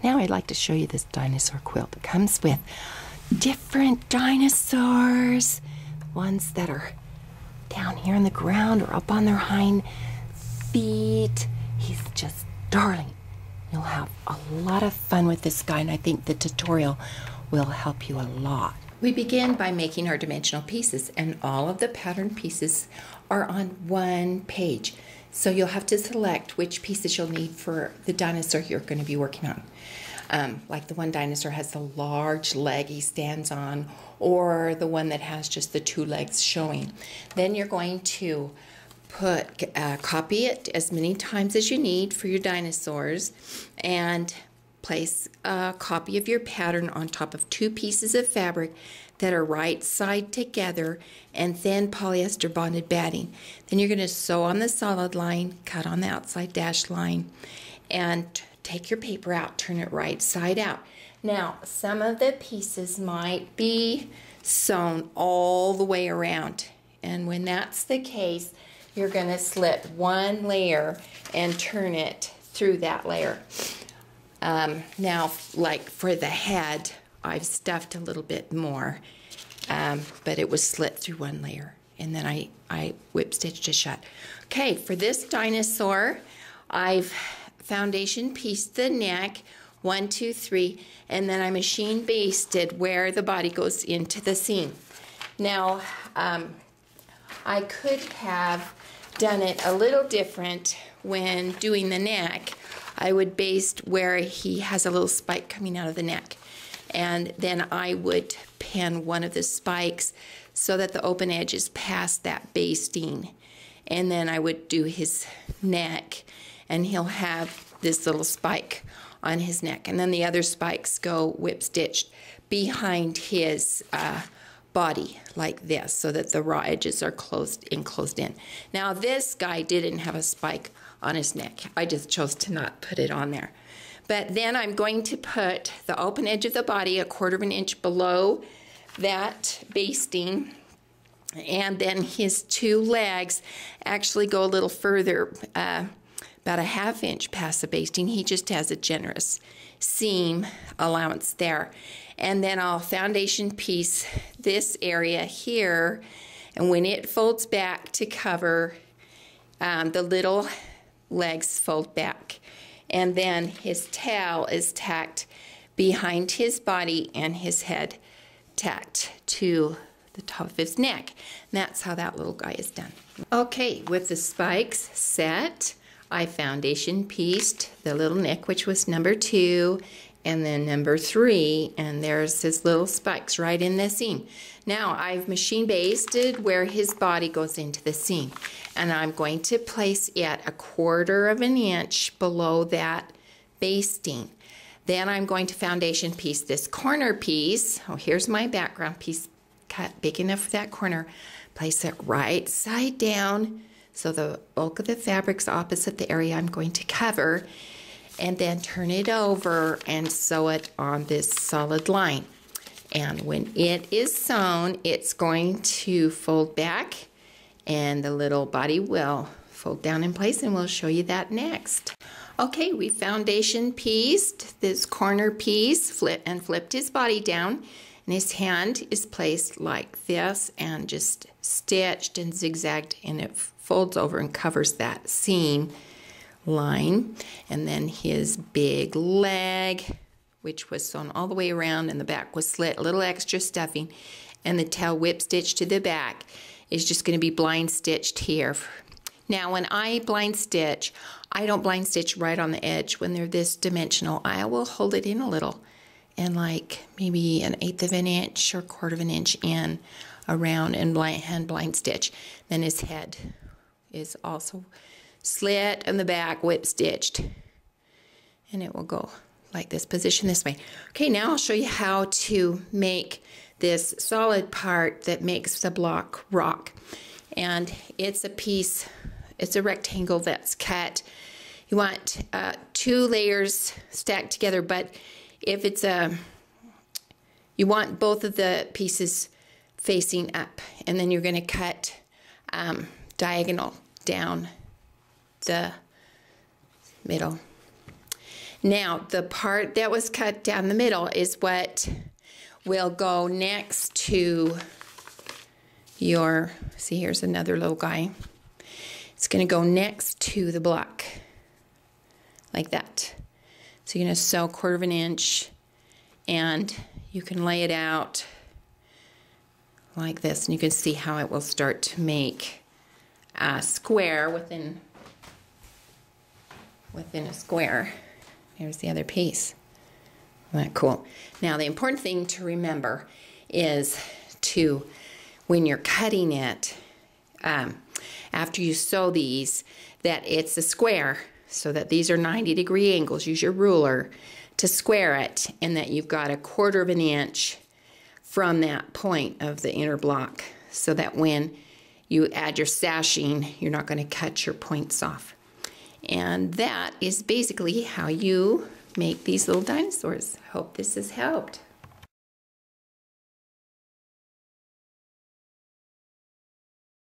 Now I'd like to show you this dinosaur quilt. It comes with different dinosaurs, ones that are down here on the ground or up on their hind feet. He's just darling. You'll have a lot of fun with this guy, and I think the tutorial will help you a lot. We begin by making our dimensional pieces, and all of the pattern pieces are on one page. So you'll have to select which pieces you'll need for the dinosaur you're going to be working on. Like the one dinosaur has the large leg he stands on, or the one that has just the two legs showing. Then you're going to copy it as many times as you need for your dinosaurs, and place a copy of your pattern on top of two pieces of fabric that are right side together and thin polyester bonded batting. Then you're going to sew on the solid line, cut on the outside dashed line, and take your paper out, turn it right side out. Now, some of the pieces might be sewn all the way around, and when that's the case, you're going to slip one layer and turn it through that layer. Now, like for the head, I've stuffed a little bit more, but it was slit through one layer, and then I whip stitched it shut. Okay, for this dinosaur, I've foundation pieced the neck, 1, 2, 3, and then I machine basted where the body goes into the seam. Now, I could have done it a little different when doing the neck. I would baste where he has a little spike coming out of the neck, and then I would pin one of the spikes so that the open edge is past that basting, and then I would do his neck, and he'll have this little spike on his neck, and then the other spikes go whip stitched behind his body like this, so that the raw edges are enclosed in. Now this guy didn't have a spike on his neck. I just chose to not put it on there. But then I'm going to put the open edge of the body 1/4 of an inch below that basting, and then his two legs actually go a little further, about 1/2 inch past the basting. He just has a generous seam allowance there. And then I'll foundation piece this area here, and when it folds back to cover, the little legs fold back, and then his tail is tacked behind his body and his head tacked to the top of his neck. And that's how that little guy is done. Okay, with the spikes set, I foundation pieced the little neck, which was number 2, and then number 3, and there's his little spikes right in the seam. Now I've machine basted where his body goes into the seam, and I'm going to place it 1/4 of an inch below that basting. Then I'm going to foundation piece this corner piece. Oh, here's my background piece cut big enough for that corner. Place it right side down so the bulk of the fabric's opposite the area I'm going to cover, and then turn it over and sew it on this solid line. And when it is sewn, it's going to fold back, and the little body will fold down in place, and we'll show you that next. Okay, we foundation pieced this corner piece, flipped his body down, and his hand is placed like this and just stitched and zigzagged, and it folds over and covers that seam line. And then his big leg, which was sewn all the way around, and the back was slit, a little extra stuffing, and the tail whip stitch to the back is just going to be blind stitched here. Now when I blind stitch, I don't blind stitch right on the edge when they're this dimensional. I will hold it in a little, and like maybe 1/8 of an inch or 1/4 of an inch in around, and hand blind stitch. Then his head is also slit in the back, whip stitched, and it will go like this, position this way. Okay, now I'll show you how to make this solid part that makes the block rock. And it's a piece, it's a rectangle that's cut. You want 2 layers stacked together, but if it's you want both of the pieces facing up, and then you're going to cut diagonal down the middle. Now, the part that was cut down the middle is what will go next to your, see, here's another little guy. It's going to go next to the block, like that. So you're going to sew 1/4 inch, and you can lay it out like this, and you can see how it will start to make a square within a square. Here's the other piece. Isn't that cool? Now, the important thing to remember is to, when you're cutting it, after you sew these, that it's a square, so that these are 90-degree angles. Use your ruler to square it, and that you've got 1/4 inch from that point of the inner block, so that when you add your sashing, you're not going to cut your points off. And that is basically how you make these little dinosaurs. Hope this has helped.